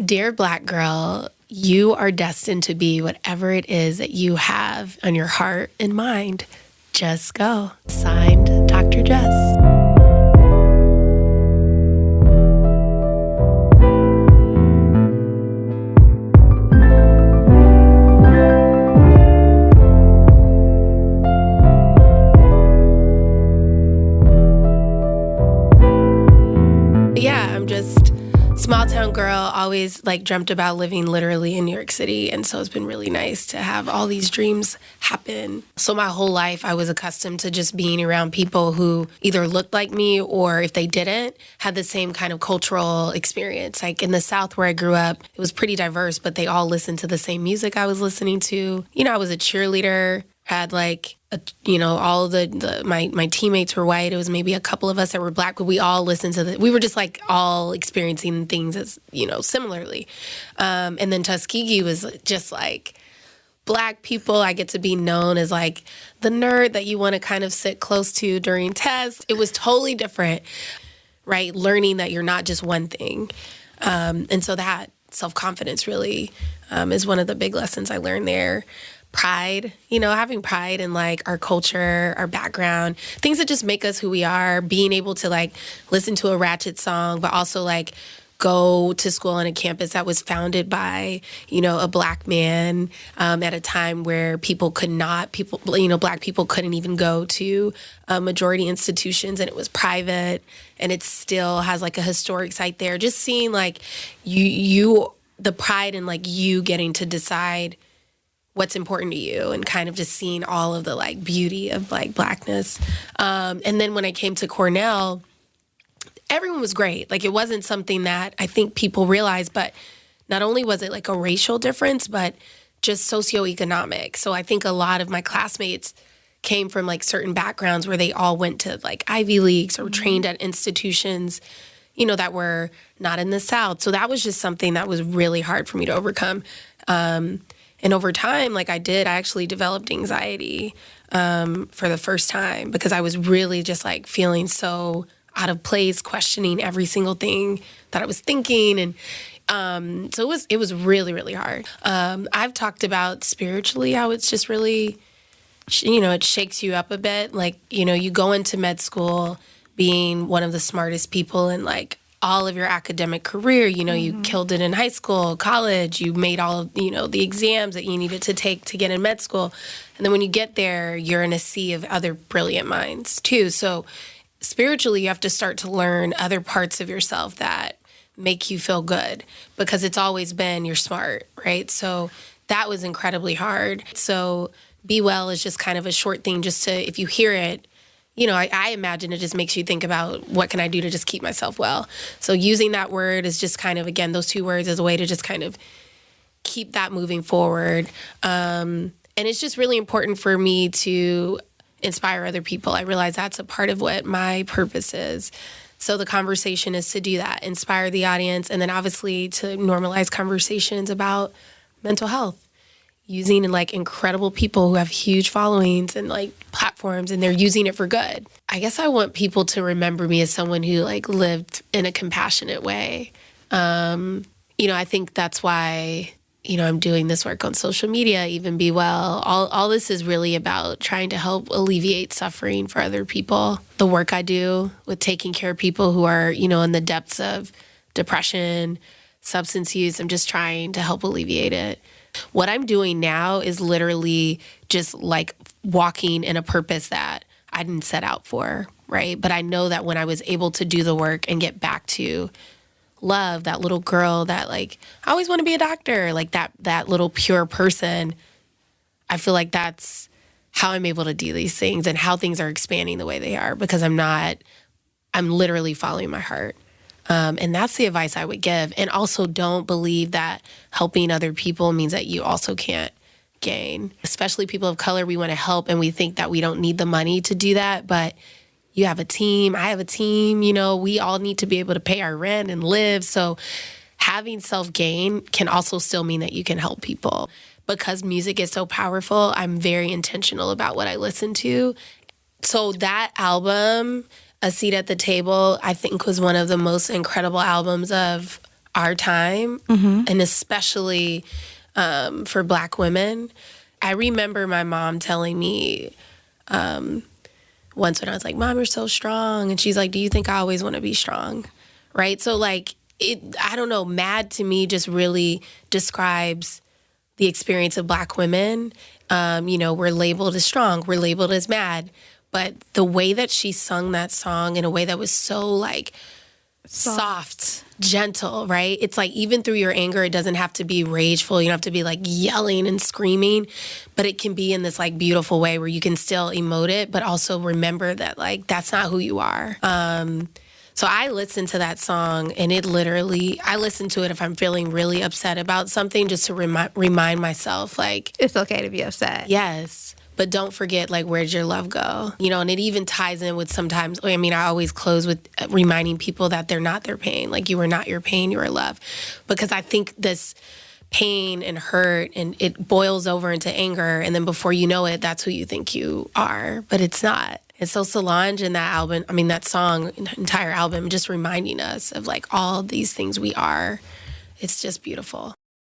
Dear Black girl, you are destined to be whatever it is that you have on your heart and mind. Just go. Signed, Dr. Jess. Small town girl, always dreamt about living literally in New York City. And so it's been really nice to have all these dreams happen. So my whole life, I was accustomed to just being around people who either looked like me or if they didn't, had the same kind of cultural experience. Like in the South where I grew up, it was pretty diverse, but they all listened to the same music I was listening to. You know, I was a cheerleader, had all of my teammates were white. It was maybe a couple of us that were Black, but we all listened to we were just all experiencing things as, similarly. And then Tuskegee was just Black people. I get to be known as the nerd that you want to kind of sit close to during tests. It was totally different, right? Learning that you're not just one thing. And so that self-confidence really is one of the big lessons I learned there. Pride, having pride in our culture, our background, things that just make us who we are, being able to listen to a ratchet song, but also go to school on a campus that was founded by, a Black man at a time where Black people couldn't even go to majority institutions, and it was private, and it still has a historic site there. Just seeing the pride in you getting to decide what's important to you and kind of just seeing all of the beauty of Blackness. And then when I came to Cornell, everyone was great. It wasn't something that I think people realized, but not only was it a racial difference, but just socioeconomic. So I think a lot of my classmates came from certain backgrounds where they all went to Ivy Leagues or trained at institutions, that were not in the South. So that was just something that was really hard for me to overcome. And over time, I actually developed anxiety for the first time because I was really just feeling so out of place, questioning every single thing that I was thinking. And so it was really, really hard. I've talked about spiritually how it's just really, it shakes you up a bit. You go into med school being one of the smartest people in all of your academic career, you killed it in high school, college, you made all of, the exams that you needed to take to get in med school. And then when you get there, you're in a sea of other brilliant minds too. So spiritually, you have to start to learn other parts of yourself that make you feel good because it's always been you're smart, right? So that was incredibly hard. So Be Well is just kind of a short thing just to, if you hear it, I imagine it just makes you think about what can I do to just keep myself well. So using that word is just kind of, again, those two words as a way to just kind of keep that moving forward. And it's just really important for me to inspire other people. I realize that's a part of what my purpose is. So the conversation is to do that, inspire the audience, and then obviously to normalize conversations about mental health. Using incredible people who have huge followings and platforms, and they're using it for good. I guess I want people to remember me as someone who lived in a compassionate way. I think that's why, I'm doing this work on social media, even Be Well. All this is really about trying to help alleviate suffering for other people. The work I do with taking care of people who are, in the depths of depression, substance use, I'm just trying to help alleviate it. What I'm doing now is literally just walking in a purpose that I didn't set out for, right? But I know that when I was able to do the work and get back to love, that little girl that I always want to be a doctor, that little pure person, I feel that's how I'm able to do these things and how things are expanding the way they are because I'm literally following my heart. And that's the advice I would give. And also don't believe that helping other people means that you also can't gain. Especially people of color, we want to help and we think that we don't need the money to do that. But you have a team, I have a team, we all need to be able to pay our rent and live. So having self-gain can also still mean that you can help people. Because music is so powerful, I'm very intentional about what I listen to. So that album, A Seat at the Table, I think was one of the most incredible albums of our time, and especially for Black women. I remember my mom telling me once when I was like, Mom, you're so strong. And she's like, do you think I always want to be strong? Right? So like, I don't know, MAD to me just really describes the experience of Black women. We're labeled as strong, we're labeled as mad. But the way that she sung that song in a way that was so like soft, gentle, right? It's like even through your anger, it doesn't have to be rageful. You don't have to be like yelling and screaming, but it can be in this like beautiful way where you can still emote it, but also remember that like that's not who you are. So I listened to that song and I listen to it if I'm feeling really upset about something just to remind myself like, it's okay to be upset. Yes. But don't forget, like, where'd your love go? And it even ties in with sometimes, I always close with reminding people that they're not their pain. Like, you are not your pain, you are love. Because I think this pain and hurt, and it boils over into anger, and then before you know it, that's who you think you are. But it's not. And so Solange in that album, that song, entire album, just reminding us of, like, all these things we are. It's just beautiful.